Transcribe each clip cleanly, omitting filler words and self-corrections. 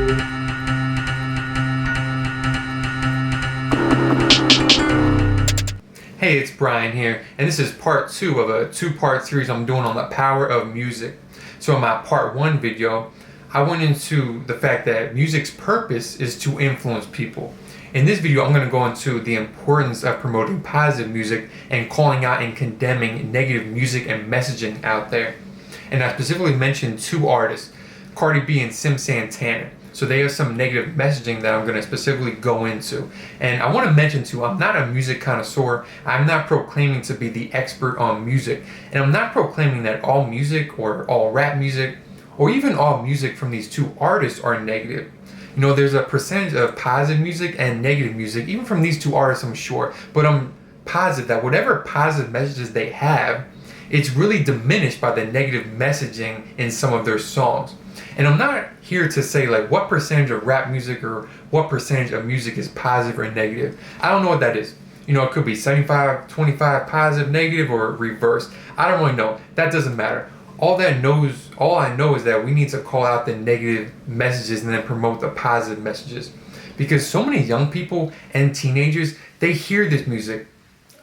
Hey, it's Brian here, and this is part 2 of a two-part series I'm doing on the power of music. So in my part 1 video, I went into the fact that music's purpose is to influence people. In this video, I'm going to go into the importance of promoting positive music and calling out and condemning negative music and messaging out there. And I specifically mentioned 2 artists, Cardi B and SimxSantana. So they have some negative messaging that I'm going to specifically go into. And I want to mention too, I'm not a music connoisseur. I'm not proclaiming to be the expert on music. And I'm not proclaiming that all music or all rap music or even all music from these 2 artists are negative. You know, there's a percentage of positive music and negative music, even from these 2 artists, I'm sure. But I'm positive that whatever positive messages they have, it's really diminished by the negative messaging in some of their songs. And I'm not here to say like what percentage of rap music or what percentage of music is positive or negative. I don't know what that is. You know, it could be 75-25 positive, negative, or reverse. I don't really know. That doesn't matter. All I know is that we need to call out the negative messages and then promote the positive messages. Because so many young people and teenagers, they hear this music.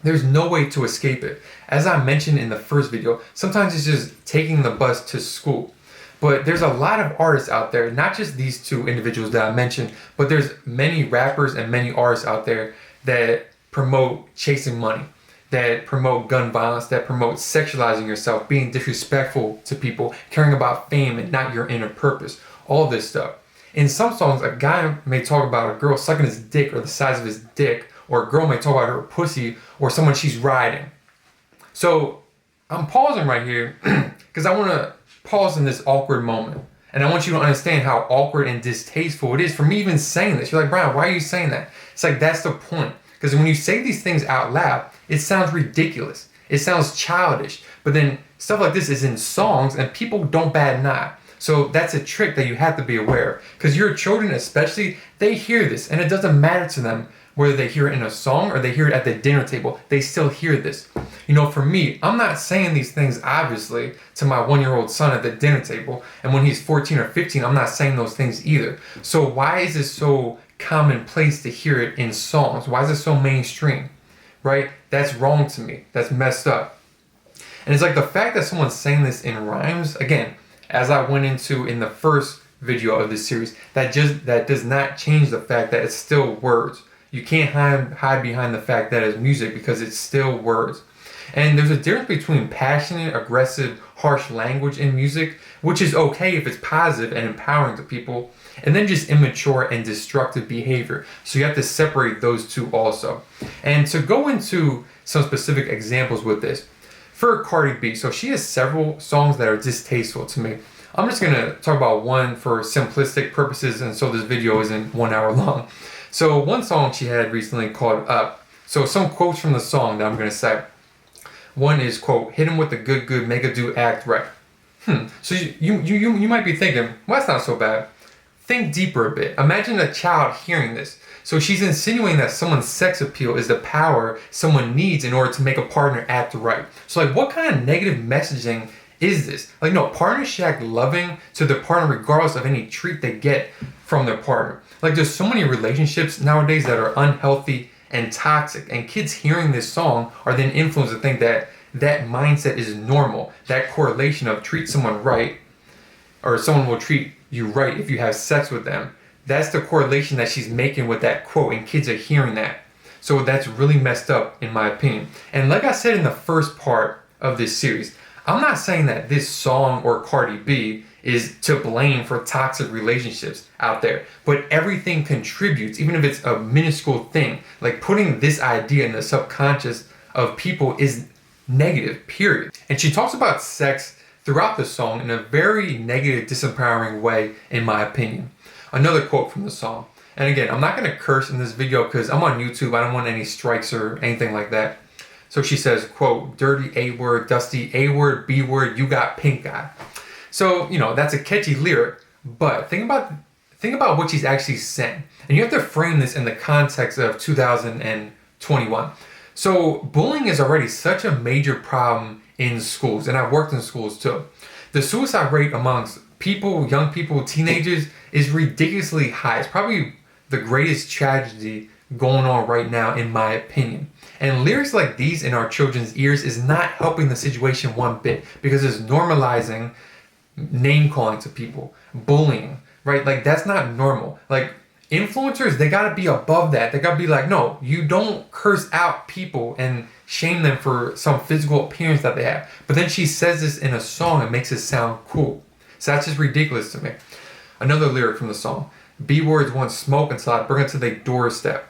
There's no way to escape it. As I mentioned in the first video, sometimes it's just taking the bus to school. But there's a lot of artists out there, not just these 2 individuals that I mentioned, but there's many rappers and many artists out there that promote chasing money, that promote gun violence, that promote sexualizing yourself, being disrespectful to people, caring about fame and not your inner purpose, all this stuff. In some songs, a guy may talk about a girl sucking his dick or the size of his dick, or a girl may talk about her pussy or someone she's riding. So I'm pausing right here because I want to pause in this awkward moment. And I want you to understand how awkward and distasteful it is for me even saying this. You're like, Brian, why are you saying that? It's like, that's the point. Because when you say these things out loud, it sounds ridiculous. It sounds childish. But then stuff like this is in songs and people don't bat an eye. So that's a trick that you have to be aware of. Because your children especially, they hear this and it doesn't matter to them whether they hear it in a song or they hear it at the dinner table. They still hear this. You know, for me, I'm not saying these things obviously to my 1-year-old son at the dinner table. And when he's 14 or 15, I'm not saying those things either. So why is it so commonplace to hear it in songs? Why is it so mainstream? Right? That's wrong to me. That's messed up. And it's like the fact that someone's saying this in rhymes, again, as I went into in the first video of this series, that does not change the fact that it's still words. You can't hide behind the fact that it's music because it's still words. And there's a difference between passionate, aggressive, harsh language in music, which is okay if it's positive and empowering to people, and then just immature and destructive behavior. So you have to separate those 2 also. And to go into some specific examples with this, for Cardi B, so she has several songs that are distasteful to me. I'm just going to talk about one for simplistic purposes, and so this video isn't 1 hour long. So one song she had recently called Up. So some quotes from the song that I'm going to say. One is, quote, hit him with the good, make a do act right. So you might be thinking, well, that's not so bad. Think deeper a bit. Imagine a child hearing this. So she's insinuating that someone's sex appeal is the power someone needs in order to make a partner act right. So like, what kind of negative messaging is this? Like, no, partners should act loving to their partner regardless of any treat they get from their partner. Like, there's so many relationships nowadays that are unhealthy and toxic, and kids hearing this song are then influenced to think that that mindset is normal. That correlation of treat someone right, or someone will treat you right if you have sex with them. That's the correlation that she's making with that quote, and kids are hearing that. So that's really messed up in my opinion. And like I said in the first part of this series, I'm not saying that this song or Cardi B is to blame for toxic relationships out there, but everything contributes, even if it's a minuscule thing. Like putting this idea in the subconscious of people is negative, period. And she talks about sex throughout the song in a very negative, disempowering way, in my opinion. Another quote from the song. And again, I'm not going to curse in this video because I'm on YouTube. I don't want any strikes or anything like that. So she says, quote, dirty A word, dusty A word, B word, you got pink eye. So, you know, that's a catchy lyric, but think about what she's actually saying. And you have to frame this in the context of 2021. So bullying is already such a major problem in schools, and I've worked in schools too. The suicide rate amongst people, young people, teenagers is ridiculously high. It's probably the greatest tragedy going on right now, in my opinion. And lyrics like these in our children's ears is not helping the situation one bit, because it's normalizing name calling to people, bullying, right? Like, that's not normal. Like, influencers, they gotta be above that. They gotta be like, no, you don't curse out people and shame them for some physical appearance that they have. But then she says this in a song and makes it sound cool. So that's just ridiculous to me. Another lyric from the song: B-words want smoke until I bring it to their doorstep.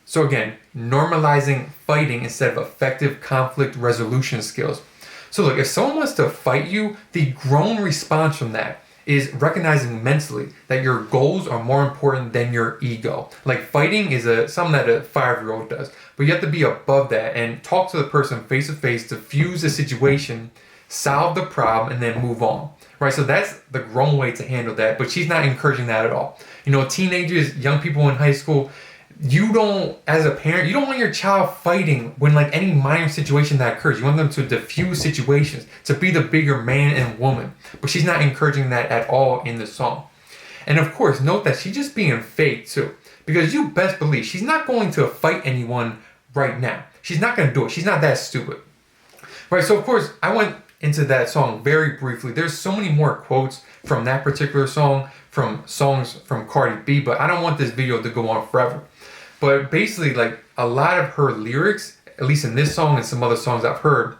So again, normalizing fighting instead of effective conflict resolution skills. So look, if someone wants to fight you, the grown response from that is recognizing mentally that your goals are more important than your ego. Like, fighting is something that a 5-year-old does, but you have to be above that and talk to the person face to face, diffuse the situation, solve the problem, and then move on. Right? So that's the grown way to handle that, but she's not encouraging that at all. You know, teenagers, young people in high school, you don't, as a parent, you don't want your child fighting when, like, any minor situation that occurs. You want them to diffuse situations, to be the bigger man and woman. But she's not encouraging that at all in the song. And of course, note that she's just being fake too, because you best believe she's not going to fight anyone right now. She's not going to do it. She's not that stupid. Right? So of course, I went into that song very briefly. There's so many more quotes from that particular song, from songs from Cardi B, but I don't want this video to go on forever. But basically, like, a lot of her lyrics, at least in this song and some other songs I've heard,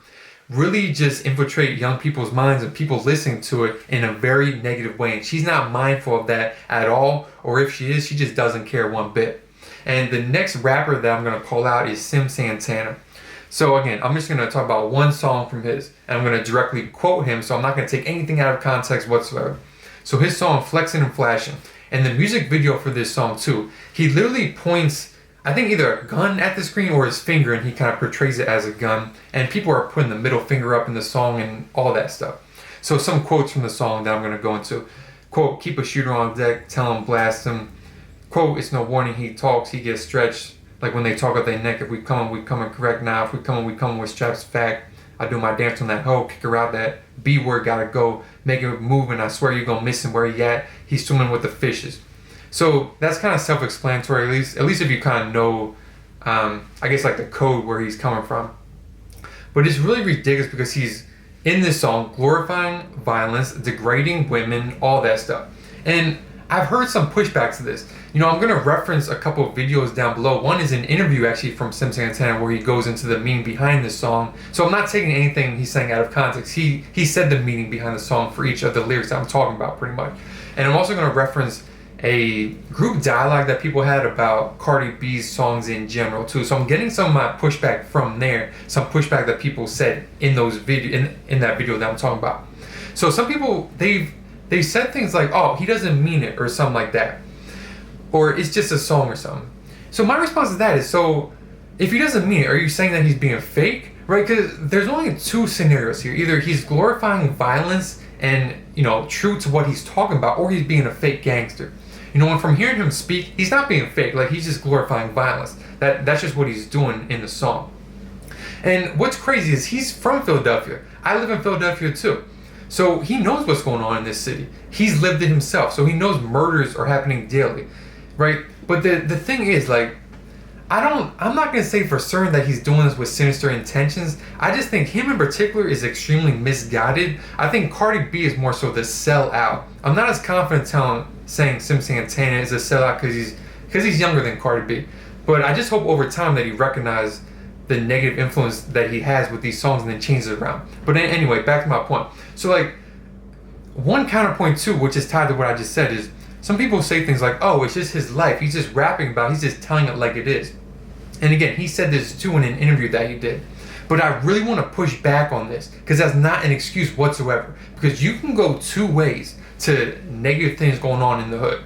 really just infiltrate young people's minds and people listening to it in a very negative way. And she's not mindful of that at all, or if she is, she just doesn't care one bit. And the next rapper that I'm going to call out is SimxSantana. So again, I'm just going to talk about one song from his, and I'm going to directly quote him, so I'm not going to take anything out of context whatsoever. So his song, Flexing and Flashing, and the music video for this song too, he literally points, I think, either a gun at the screen or his finger, and he kind of portrays it as a gun. And people are putting the middle finger up in the song and all that stuff. So some quotes from the song that I'm going to go into. Quote, keep a shooter on deck, tell him blast him. Quote, it's no warning, he talks, he gets stretched. Like when they talk up their neck, if we coming correct now. If we coming with straps fact. I do my dance on that hoe, kick her out that B-word, gotta go. Make it move, and I swear you gonna miss him where he at. He's swimming with the fishes. So that's kind of self-explanatory, at least if you kind of know, I guess, like, the code where he's coming from. But it's really ridiculous because he's, in this song, glorifying violence, degrading women, all that stuff. And I've heard some pushback to this. You know, I'm going to reference a couple of videos down below. One is an interview, actually, from SimxSantana, where he goes into the meaning behind this song. So I'm not taking anything he's saying out of context. He said the meaning behind the song for each of the lyrics that I'm talking about, pretty much. And I'm also going to reference a group dialogue that people had about Cardi B's songs in general too. So I'm getting some of my pushback from there, some pushback that people said in those in that video that I'm talking about. So some people, they said things like, oh, he doesn't mean it, or something like that, or it's just a song or something. So my response to that is, so if he doesn't mean it, are you saying that he's being fake, right? Because there's only two scenarios here. Either he's glorifying violence and, you know, true to what he's talking about, or he's being a fake gangster. You know, and from hearing him speak, he's not being fake. Like, he's just glorifying violence. That's just what he's doing in the song. And what's crazy is he's from Philadelphia. I live in Philadelphia too. So he knows what's going on in this city. He's lived it himself. So he knows murders are happening daily, right? But the thing is, like, I'm not going to say for certain that he's doing this with sinister intentions. I just think him in particular is extremely misguided. I think Cardi B is more so the sellout. I'm not as confident saying SimxSantana is a sellout because he's younger than Cardi B. But I just hope over time that he recognizes the negative influence that he has with these songs and then changes it around. But anyway, back to my point. So, like, one counterpoint too, which is tied to what I just said, is some people say things like, oh, it's just his life. He's just rapping about it. He's just telling it like it is. And again, he said this too in an interview that he did. But I really want to push back on this, because that's not an excuse whatsoever. Because you can go two ways to negative things going on in the hood.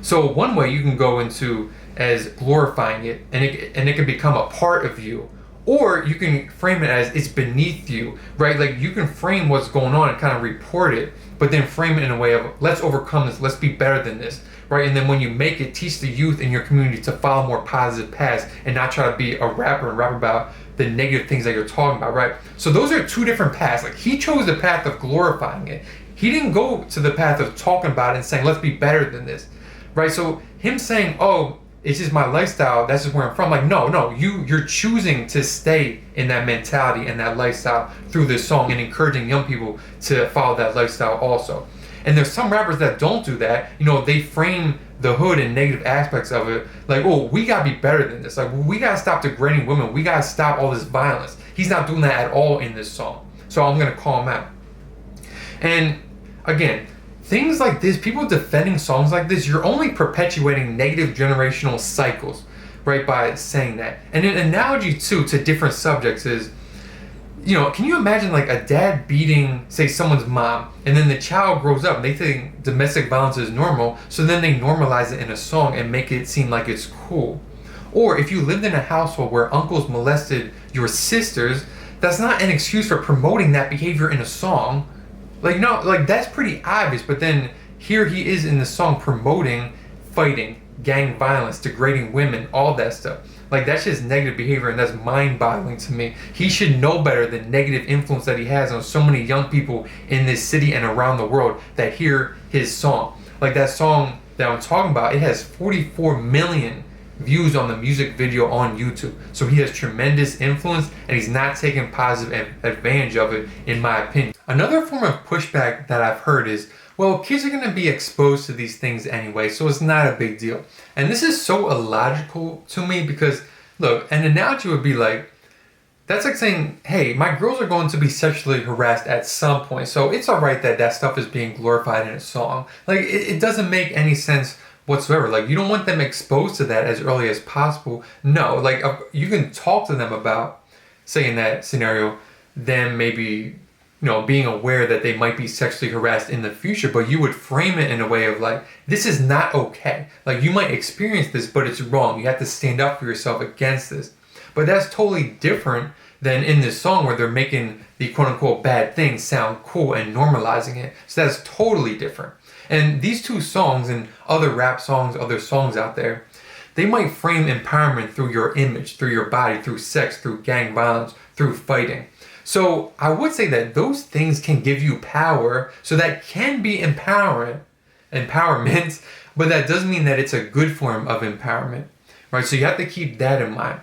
So one way you can go into as glorifying it, and it can become a part of you. Or you can frame it as it's beneath you, right? Like, you can frame what's going on and kind of report it, but then frame it in a way of, let's overcome this, let's be better than this, right? And then when you make it, teach the youth in your community to follow more positive paths and not try to be a rapper and rap about the negative things that you're talking about, right? So those are two different paths. Like, he chose the path of glorifying it. He didn't go to the path of talking about it and saying, let's be better than this, right? So him saying, oh, it's just my lifestyle, that's just where I'm from. Like, no, you're choosing to stay in that mentality and that lifestyle through this song and encouraging young people to follow that lifestyle also. And there's some rappers that don't do that. You know, they frame the hood and negative aspects of it like, oh, we gotta be better than this. Like, we gotta stop degrading women. We gotta stop all this violence. He's not doing that at all in this song. So I'm gonna call him out. And again, things like this, people defending songs like this, you're only perpetuating negative generational cycles, right, by saying that. And an analogy too to different subjects is, you know, can you imagine like a dad beating, say, someone's mom, and then the child grows up and they think domestic violence is normal, so then they normalize it in a song and make it seem like it's cool. Or if you lived in a household where uncles molested your sisters, that's not an excuse for promoting that behavior in a song. Like, no, like that's pretty obvious, but then here he is in the song promoting fighting, gang violence, degrading women, all that stuff. Like, that's just negative behavior, and that's mind-boggling to me. He should know better than negative influence that he has on so many young people in this city and around the world that hear his song. Like, that song that I'm talking about, it has 44 million views on the music video on YouTube. So he has tremendous influence, and he's not taking positive advantage of it, in my opinion. Another form of pushback that I've heard is, well, kids are going to be exposed to these things anyway, so it's not a big deal. And this is so illogical to me because, look, an analogy would be like, that's like saying, hey, my girls are going to be sexually harassed at some point, so it's all right that that stuff is being glorified in a song. Like, it doesn't make any sense whatsoever. Like, you don't want them exposed to that as early as possible. No, like, you can talk to them about, say in that scenario, them maybe, you know, being aware that they might be sexually harassed in the future, but you would frame it in a way of like, this is not okay. Like, you might experience this, but it's wrong. You have to stand up for yourself against this. But that's totally different than in this song where they're making the quote unquote bad thing sound cool and normalizing it. So that's totally different. And these two songs and other rap songs, other songs out there, they might frame empowerment through your image, through your body, through sex, through gang violence, through fighting. So I would say that those things can give you power, so that can be empowerment, but that doesn't mean that it's a good form of empowerment, right? So you have to keep that in mind.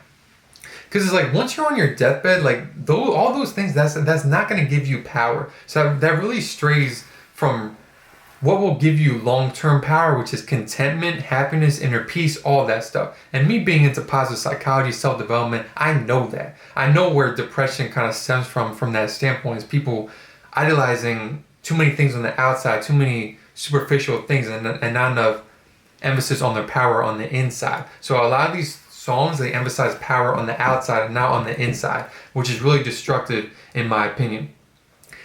Because it's like, once you're on your deathbed, like all those things, that's not going to give you power. So that really strays from what will give you long-term power, which is contentment, happiness, inner peace, all that stuff. And me being into positive psychology, self-development, I know that. I know where depression kind of stems from that standpoint, is people idolizing too many things on the outside, too many superficial things, and not enough emphasis on their power on the inside. So a lot of these songs, they emphasize power on the outside and not on the inside, which is really destructive in my opinion.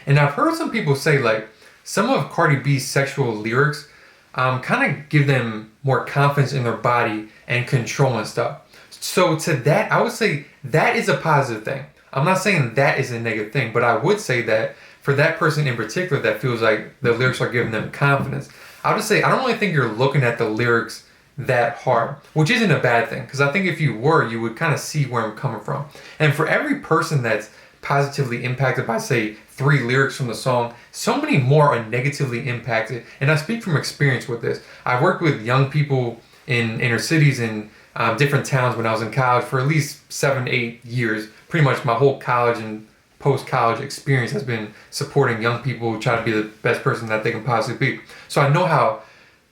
And I've heard some people say, like, some of Cardi B's sexual lyrics kind of give them more confidence in their body and control and stuff. So to that, I would say that is a positive thing. I'm not saying that is a negative thing, but I would say that for that person in particular that feels like the lyrics are giving them confidence, I would say I don't really think you're looking at the lyrics that hard, which isn't a bad thing, because I think if you were, you would kind of see where I'm coming from. And for every person that's positively impacted by, say, 3 lyrics from the song, so many more are negatively impacted. And I speak from experience with this. I worked with young people in inner cities and different towns when I was in college for at least 7 to 8 years. Pretty much my whole college and post-college experience has been supporting young people who try to be the best person that they can possibly be. So I know how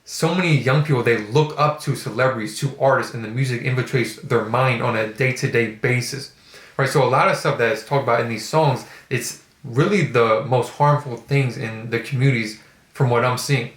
so many young people, they look up to celebrities, to artists, and the music infiltrates their mind on a day-to-day basis. Right, so a lot of stuff that's talked about in these songs, it's really the most harmful things in the communities from what I'm seeing.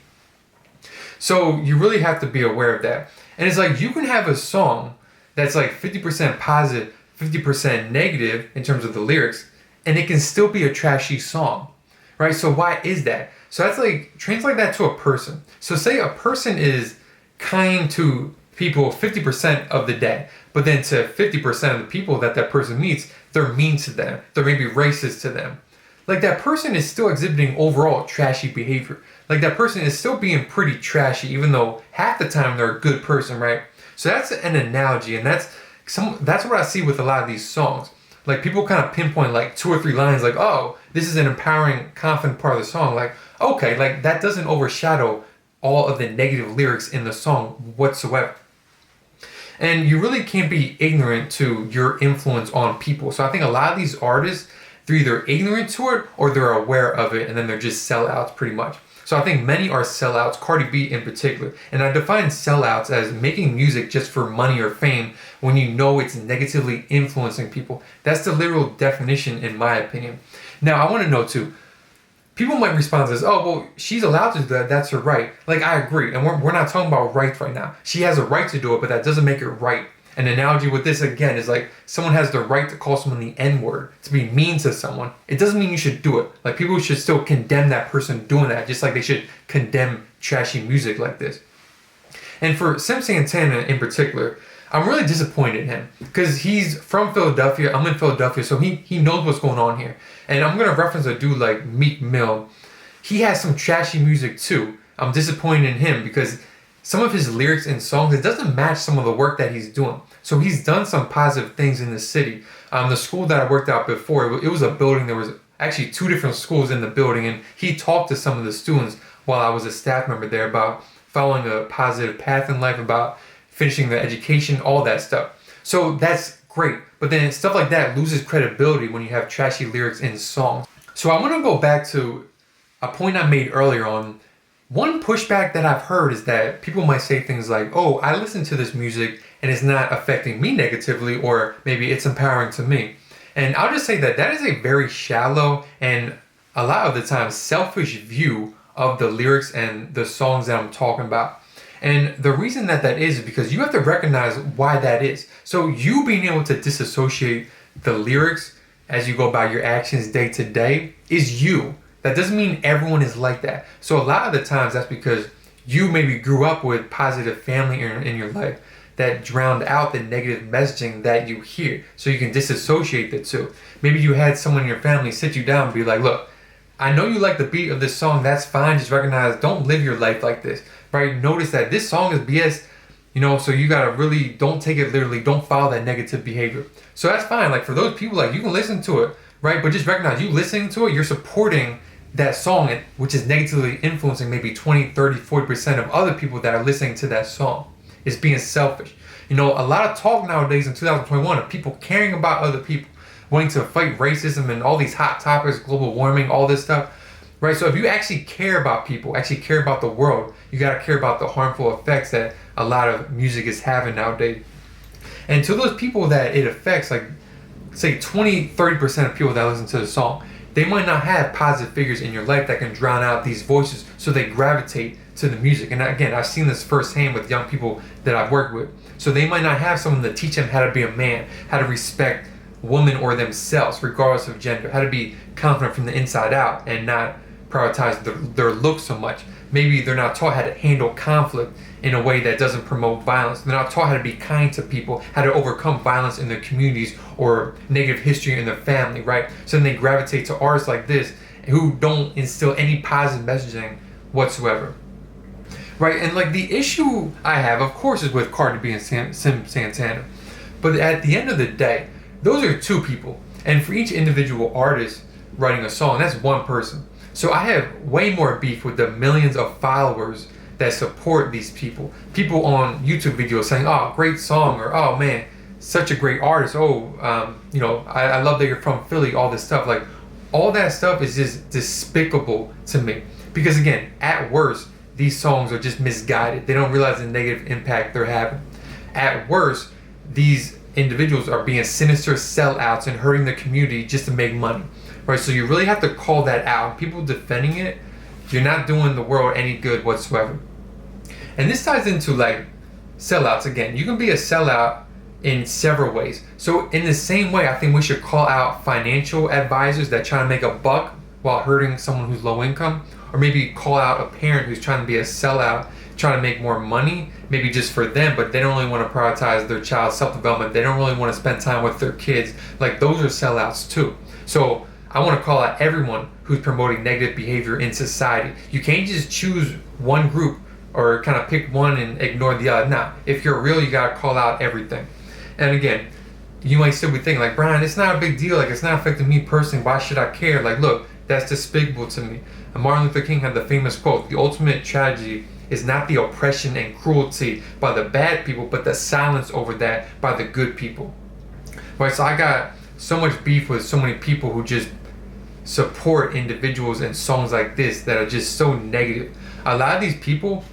So you really have to be aware of that. And it's like, you can have a song that's like 50% positive, 50% negative in terms of the lyrics, and it can still be a trashy song, right? So why is that? So that's like, translate that to a person. So say a person is kind to people 50% of the day, but then to 50% of the people that person meets, they're mean to them. They're maybe racist to them. Like, that person is still exhibiting overall trashy behavior. Like, that person is still being pretty trashy, even though half the time they're a good person, right? So that's an analogy, and that's what I see with a lot of these songs. Like, people kind of pinpoint like 2 or 3 lines, like, oh, this is an empowering, confident part of the song. Like, Okay, like that doesn't overshadow all of the negative lyrics in the song whatsoever. And you really can't be ignorant to your influence on people. So I think a lot of these artists, they're either ignorant to it or they're aware of it and then they're just sellouts pretty much. So I think many are sellouts, Cardi B in particular. And I define sellouts as making music just for money or fame when you know it's negatively influencing people. That's the literal definition in my opinion. Now I want to know too, people might respond to this, oh, well, she's allowed to do that. That's her right. Like, I agree. And we're not talking about rights right now. She has a right to do it, but that doesn't make it right. An analogy with this, again, is like someone has the right to call someone the N-word, to be mean to someone. It doesn't mean you should do it. Like, people should still condemn that person doing that, just like they should condemn trashy music like this. And for SimxSantana in particular, I'm really disappointed in him because he's from Philadelphia. I'm in Philadelphia, so he knows what's going on here. And I'm going to reference a dude like Meek Mill. He has some trashy music too. I'm disappointed in him because some of his lyrics and songs, it doesn't match some of the work that he's doing. So he's done some positive things in the city. The school that I worked out before, it was a building. There was actually 2 different schools in the building, and he talked to some of the students while I was a staff member there about following a positive path in life, about finishing their education, all that stuff. So that's great. But then stuff like that loses credibility when you have trashy lyrics in songs. So I want to go back to a point I made earlier on. One pushback that I've heard is that people might say things like, oh, I listen to this music and it's not affecting me negatively, or maybe it's empowering to me. And I'll just say that that is a very shallow and a lot of the time selfish view of the lyrics and the songs that I'm talking about. And the reason that is because you have to recognize why that is. So you being able to disassociate the lyrics as you go about your actions day to day is you. That doesn't mean everyone is like that. So a lot of the times that's because you maybe grew up with positive family in your life that drowned out the negative messaging that you hear. So you can disassociate the two. Maybe you had someone in your family sit you down and be like, look, I know you like the beat of this song, that's fine. Just recognize, don't live your life like this, right? Notice that this song is BS, so you gotta really, don't take it literally, don't follow that negative behavior. So that's fine. Like for those people, like you can listen to it, right? But just recognize you listening to it, you're supporting that song, which is negatively influencing maybe 20, 30, 40% of other people that are listening to that song. It's being selfish. A lot of talk nowadays in 2021 of people caring about other people, wanting to fight racism and all these hot topics, global warming, all this stuff, right? So if you actually care about people, actually care about the world, you gotta care about the harmful effects that a lot of music is having nowadays. And to those people that it affects, like say 20, 30% of people that listen to the song, they might not have positive figures in your life that can drown out these voices, so they gravitate to the music. And again, I've seen this firsthand with young people that I've worked with. So they might not have someone to teach them how to be a man, how to respect women or themselves, regardless of gender, how to be confident from the inside out and not prioritize their looks so much. Maybe they're not taught how to handle conflict in a way that doesn't promote violence. They're not taught how to be kind to people, how to overcome violence in their communities or negative history in their family, right? So then they gravitate to artists like this who don't instill any positive messaging whatsoever, right? And like the issue I have, of course, is with Cardi B and SimxSantana. But at the end of the day, those are 2 people. And for each individual artist writing a song, that's 1 person. So I have way more beef with the millions of followers that support these people. People on YouTube videos saying, oh, great song, or oh man, such a great artist. Oh, I love that you're from Philly, all this stuff. Like, all that stuff is just despicable to me. Because again, at worst, these songs are just misguided. They don't realize the negative impact they're having. At worst, these individuals are being sinister sellouts and hurting the community just to make money, right? So you really have to call that out. People defending it, you're not doing the world any good whatsoever. And this ties into like sellouts again. You can be a sellout in several ways. So in the same way, I think we should call out financial advisors that try to make a buck while hurting someone who's low income, or maybe call out a parent who's trying to be a sellout, trying to make more money, maybe just for them, but they don't really want to prioritize their child's self-development. They don't really want to spend time with their kids. Like, those are sellouts too. So I want to call out everyone who's promoting negative behavior in society. You can't just choose one group or kind of pick one and ignore the other. Now, if you're real, you got to call out everything. And again, you might still be thinking like, Brian, it's not a big deal. Like, it's not affecting me personally. Why should I care? Like, look, That's despicable to me. And Martin Luther King had the famous quote, "The ultimate tragedy is not the oppression and cruelty by the bad people, but the silence over that by the good people." Right, so I got so much beef with so many people who just support individuals in songs like this that are just so negative. A lot of these people,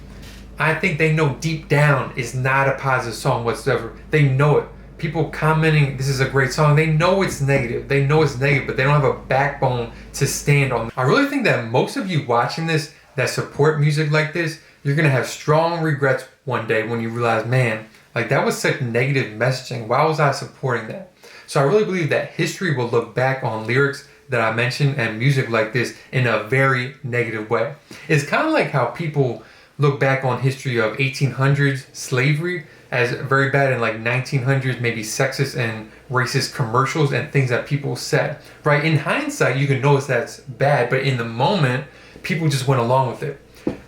I think they know deep down it's not a positive song whatsoever. They know it. People commenting, "This is a great song," they know it's negative. They know it's negative, but they don't have a backbone to stand on. I really think that most of you watching this that support music like this, you're gonna have strong regrets one day when you realize, man, like that was such negative messaging. Why was I supporting that? So I really believe that history will look back on lyrics that I mentioned and music like this in a very negative way. It's kind of like how people look back on history of 1800s slavery as very bad, and like 1900s maybe sexist and racist commercials and things that people said, right? In hindsight, you can notice that's bad, but in the moment, people just went along with it,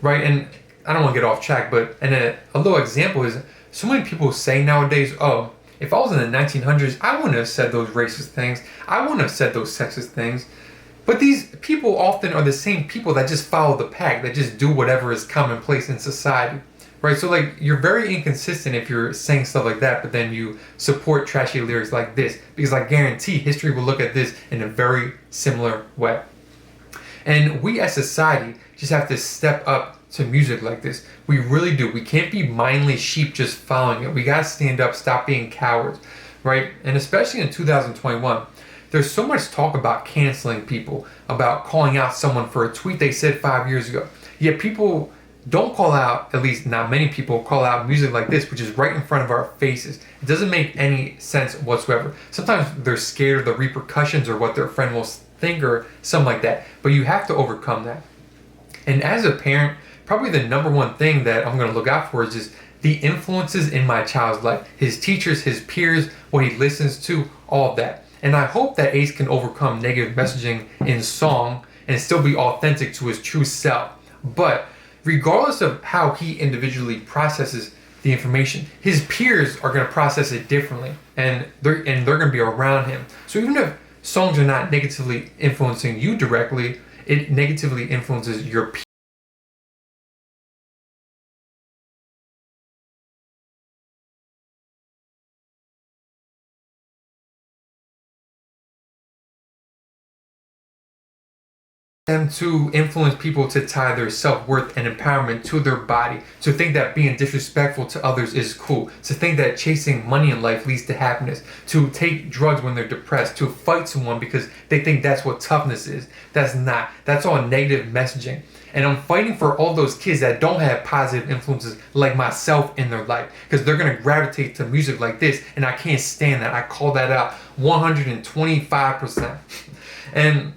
right? And I don't want to get off track, but a little example is so many people say nowadays, "Oh, if I was in the 1900s, I wouldn't have said those racist things. I wouldn't have said those sexist things." But these people often are the same people that just follow the pack, that just do whatever is commonplace in society, right? So like, you're very inconsistent if you're saying stuff like that, but then you support trashy lyrics like this, because I guarantee history will look at this in a very similar way. And we as society just have to step up to music like this. We really do. We can't be mindless sheep just following it. We gotta stand up, stop being cowards, right? And especially in 2021, there's so much talk about canceling people, about calling out someone for a tweet they said 5 years ago. Yet people don't call out, at least not many people, call out music like this, which is right in front of our faces. It doesn't make any sense whatsoever. Sometimes they're scared of the repercussions or what their friend will think or something like that. But you have to overcome that. And as a parent, probably the number one thing that I'm going to look out for is just the influences in my child's life. His teachers, his peers, what he listens to, all of that. And I hope that Ace can overcome negative messaging in song and still be authentic to his true self. But regardless of how he individually processes the information, his peers are going to process it differently, and they're going to be around him. So even if songs are not negatively influencing you directly, it negatively influences your peers. Them to influence people to tie their self-worth and empowerment to their body, to think that being disrespectful to others is cool, to think that chasing money in life leads to happiness, to take drugs when they're depressed, to fight someone because they think that's what toughness is. That's not. That's all negative messaging. And I'm fighting for all those kids that don't have positive influences like myself in their life, because they're going to gravitate to music like this, and I can't stand that. I call that out 125%. And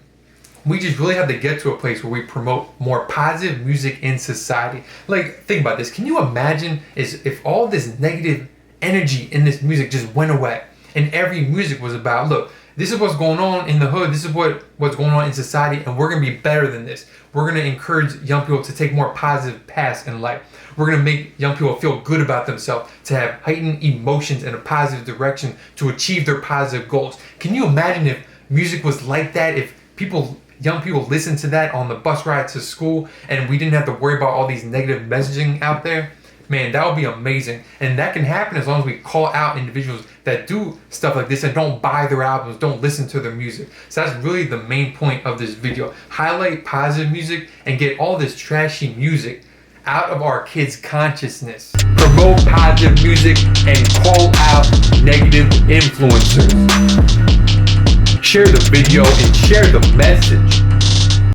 we just really have to get to a place where we promote more positive music in society. Like, think about this. Can you imagine if all this negative energy in this music just went away, and every music was about, look, this is what's going on in the hood, this is what's going on in society, and we're going to be better than this. We're going to encourage young people to take more positive paths in life. We're going to make young people feel good about themselves, to have heightened emotions in a positive direction, to achieve their positive goals. Can you imagine if music was like that, if young people listen to that on the bus ride to school, and we didn't have to worry about all these negative messaging out there? Man, that would be amazing. And that can happen as long as we call out individuals that do stuff like this and don't buy their albums, don't listen to their music. So that's really the main point of this video. Highlight positive music and get all this trashy music out of our kids' consciousness. Promote positive music and call out negative influencers. Share the video and share the message.